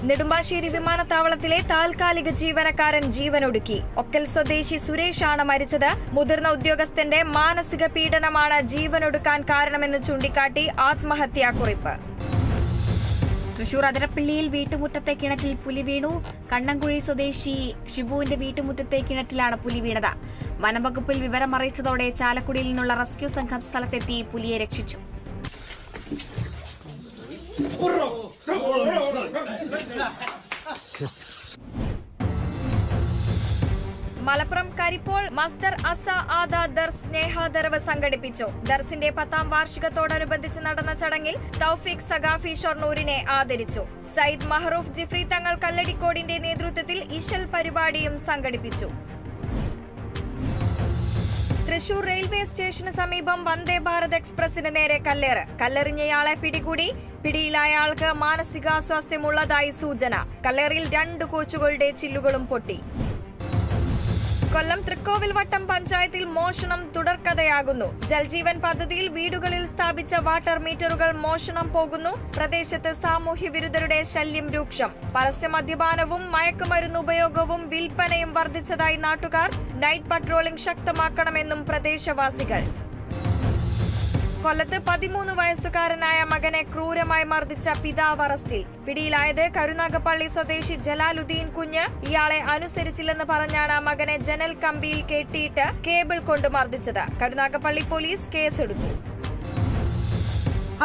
നെടുമ്പാശ്ശേരി വിമാനത്താവളത്തിലെ താൽക്കാലിക ജീവനക്കാരൻ ജീവനൊടുക്കി. ഒക്കൽ സ്വദേശി സുരേഷാണ് മരിച്ചത്. മുതിർന്ന ഉദ്യോഗസ്ഥന്റെ മാനസിക പീഡനമാണ് ജീവനൊടുക്കാൻ കാരണമെന്ന് ചൂണ്ടിക്കാട്ടി ആത്മഹത്യാക്കുറിപ്പ്. തൃശൂർ അതിരപ്പള്ളിയിൽ വീട്ടുമുറ്റത്തെ കിണറ്റിൽ പുലി വീണു. കണ്ണംകുഴി സ്വദേശി ഷിബുവിന്റെ വീട്ടുമുറ്റത്തെ കിണറ്റിലാണ് പുലി വീണത്. വനംവകുപ്പിൽ വിവരമറിയിച്ചതോടെ ചാലക്കുടിയിൽ നിന്നുള്ള റെസ്ക്യൂ സംഘം സ്ഥലത്തെത്തി പുലിയെ രക്ഷിച്ചു. മലപ്പുറം കരിപ്പോൾ മസ്ദർ അസ ആദ ദർസ് സ്നേഹാദരവ് സംഘടിപ്പിച്ചു. ദർസിന്റെ 10ാം വാർഷികത്തോടനുബന്ധിച്ച് നടന്ന ചടങ്ങിൽ തൗഫീഖ് സഖാഫി ഷൊർണൂരിനെ ആദരിച്ചു. സയ്യിദ് മഹറൂഫ് ജിഫ്രി തങ്ങൾ കല്ലടിക്കോടിന്റെ നേതൃത്വത്തിൽ ഇശൽ പരിപാടിയും സംഘടിപ്പിച്ചു. തൃശൂർ റെയിൽവേ സ്റ്റേഷന് സമീപം വന്ദേ ഭാരത് എക്സ്പ്രസിന് നേരെ കല്ലേറ്. കല്ലെറിഞ്ഞയാളെ പിടികൂടി. പിടിയിലായയാൾക്ക് മാനസികാസ്വാസ്ഥ്യമുള്ളതായി സൂചന. കല്ലേറിൽ 2 കോച്ചുകളുടെ ചില്ലുകളും പൊട്ടി. കൊല്ലം തൃക്കോവിൽ വട്ടം പഞ്ചായത്തിൽ മോഷണം തുടർക്കഥയാകുന്നു. ജൽജീവൻ പദ്ധതിയിൽ വീടുകളിൽ സ്ഥാപിച്ച വാട്ടർ മീറ്ററുകൾ മോഷണം പോകുന്നു. പ്രദേശത്ത് സാമൂഹ്യ വിരുദ്ധരുടെ ശല്യം രൂക്ഷം. പരസ്യ മദ്യപാനവും മയക്കുമരുന്ന് ഉപയോഗവും വിൽപ്പനയും വർദ്ധിച്ചതായി നാട്ടുകാർ. നൈറ്റ് പട്രോളിംഗ് ശക്തമാക്കണമെന്നും പ്രദേശവാസികൾ. കൊല്ലത്ത് 13 വയസ്സുകാരനായ മകനെ ക്രൂരമായി മർദ്ദിച്ച പിതാവ് അറസ്റ്റിൽ. പിടിയിലായത് കരുനാഗപ്പള്ളി സ്വദേശി ജലാലുദ്ദീൻ കുഞ്ഞ്. ഇയാളെ അനുസരിച്ചില്ലെന്ന് പറഞ്ഞാണ് മകനെ ജനൽ കമ്പിയിൽ കെട്ടിയിട്ട് കേബിൾ കൊണ്ട് മർദ്ദിച്ചത്. കരുനാഗപ്പള്ളി പോലീസ് കേസെടുത്തു.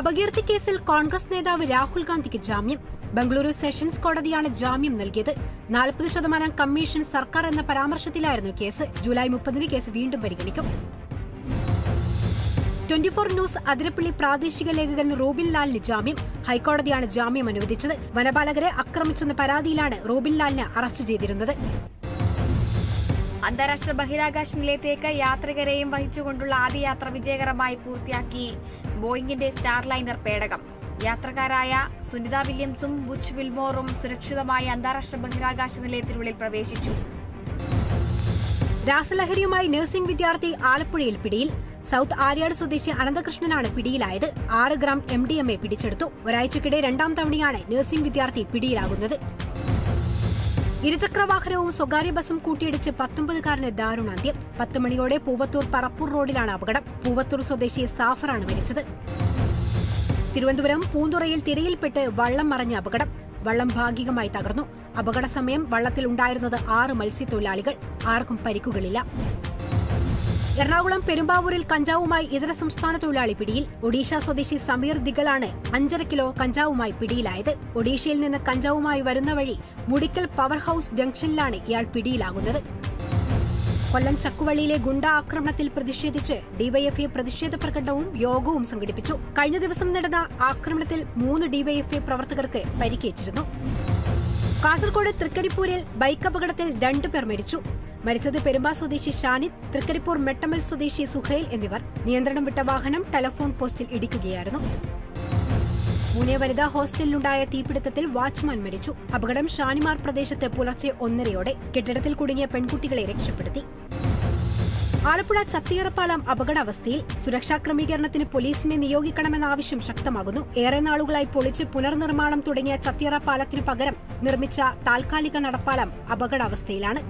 അപകീർത്തി കേസിൽ കോൺഗ്രസ് നേതാവ് രാഹുൽ ഗാന്ധിക്ക് ജാമ്യം. ബംഗളൂരു സെഷൻസ് കോടതിയാണ് ജാമ്യം നൽകിയത്. 40% കമ്മീഷൻ സർക്കാർ എന്ന പരാമർശത്തിലായിരുന്നു കേസ്. ജൂലൈ 30 കേസ് വീണ്ടും പരിഗണിക്കും. 24 ന്യൂസ് അതിരപ്പള്ളി പ്രാദേശിക ലേഖകൻ റോബിൻ ലാലിന് ജാമ്യം. ഹൈക്കോടതിയാണ് ജാമ്യം അനുവദിച്ചത്. വനപാലകരെ ആക്രമിച്ചെന്ന പരാതിയിലാണ് റോബിൻ ലാലിനെ അറസ്റ്റ് ചെയ്തിരുന്നത്. അന്താരാഷ്ട്ര ബഹിരാകാശ നിലയത്തേക്ക് യാത്രികരെയും വഹിച്ചുകൊണ്ടുള്ള ആദ്യ യാത്ര വിജയകരമായി പൂർത്തിയാക്കി ബോയിങ്ങിന്റെ സ്റ്റാർലൈനർ പേടകം. യാത്രക്കാരായ സുനിത വില്യംസും ബുച്ച് വിൽമോറും സുരക്ഷിതമായി അന്താരാഷ്ട്ര ബഹിരാകാശ നിലയത്തിനുള്ളിൽ പ്രവേശിച്ചു. രാസലഹരിയുമായി നഴ്സിംഗ് വിദ്യാർത്ഥി ആലപ്പുഴയിൽ പിടിയിൽ. സൗത്ത് ആര്യാട് സ്വദേശി അനന്തകൃഷ്ണനാണ് പിടിയിലായത്. 6 ഗ്രാം MDMA പിടിച്ചെടുത്തു. ഒരാഴ്ചക്കിടെ 2ാം തവണയാണ് നഴ്സിംഗ് വിദ്യാർത്ഥി പിടിയിലാകുന്നത്. ഇരുചക്രവാഹനവും സ്വകാര്യ ബസും കൂട്ടിയിടിച്ച് 19കാരന് ദാരുണാന്ത്യം. 10 മണിയോടെ പൂവത്തൂർ പറപ്പൂർ റോഡിലാണ് അപകടം. പൂവത്തൂർ സ്വദേശി സാഫറാണ് മരിച്ചത്. തിരുവനന്തപുരം പൂന്തുറയിൽ തിരയിൽപ്പെട്ട് വള്ളം മറിഞ്ഞ അപകടം. വള്ളം ഭാഗികമായി തകർന്നു. അപകട സമയം വള്ളത്തിൽ ഉണ്ടായിരുന്നത് 6 മത്സ്യത്തൊഴിലാളികൾ. ആർക്കും പരിക്കുകളില്ല. എറണാകുളം പെരുമ്പാവൂരിൽ കഞ്ചാവുമായി ഇതര സംസ്ഥാന തൊഴിലാളി പിടിയിൽ. ഒഡീഷ സ്വദേശി സമീർ ദിഗലാണ് 5.5 കിലോ കഞ്ചാവുമായി പിടിയിലായത്. ഒഡീഷയിൽ നിന്ന് കഞ്ചാവുമായി വരുന്ന വഴി മുടിക്കൽ പവർ ഹൌസ് ജംഗ്ഷനിലാണ് ഇയാൾ പിടിയിലാകുന്നത്. കൊല്ലം ചക്കുവള്ളിയിലെ ഗുണ്ട ആക്രമണത്തിൽ പ്രതിഷേധിച്ച് ഡിവൈഎഫ്ഐ പ്രതിഷേധ പ്രകടനവും യോഗവും സംഘടിപ്പിച്ചു. കഴിഞ്ഞ ദിവസം നടന്ന ആക്രമണത്തിൽ 3 ഡിവൈഎഫ്ഐ പ്രവർത്തകർക്ക് പരിക്കേറ്റിരുന്നു. കാസർഗോഡ് തൃക്കരിപ്പൂരിൽ ബൈക്ക് അപകടത്തിൽ 2 പേർ മരിച്ചു. മരിച്ചത് പെരുമ്പാ സ്വദേശി ഷാനിദ്, തൃക്കരിപ്പൂർ മെട്ടമൽ സ്വദേശി സുഹൈൽ എന്നിവർ. നിയന്ത്രണം വിട്ട വാഹനം ടെലഫോൺ പോസ്റ്റിൽ ഇടിക്കുകയായിരുന്നു. പൂനെ വനിതാ ഹോസ്റ്റലിലുണ്ടായ തീപിടുത്തത്തിൽ വാച്ച്മാൻ മരിച്ചു. അപകടം ഷാനിമാർ പ്രദേശത്ത് പുലർച്ചെ 1:30യോടെ. കെട്ടിടത്തിൽ കുടുങ്ങിയ പെൺകുട്ടികളെ രക്ഷപ്പെടുത്തി. ആലപ്പുഴ ചത്തിയറപ്പാലം അപകടാവസ്ഥയിൽ. സുരക്ഷാ ക്രമീകരണത്തിന് പോലീസിനെ നിയോഗിക്കണമെന്ന ആവശ്യം ശക്തമാകുന്നു. ഏറെ നാളുകളായി പൊളിച്ച് പുനർനിർമ്മാണം തുടങ്ങിയ ചത്തിയറ പാലത്തിനു പകരം നിർമ്മിച്ച താൽക്കാലിക നടപ്പാലം അപകടാവസ്ഥയിലാണ്.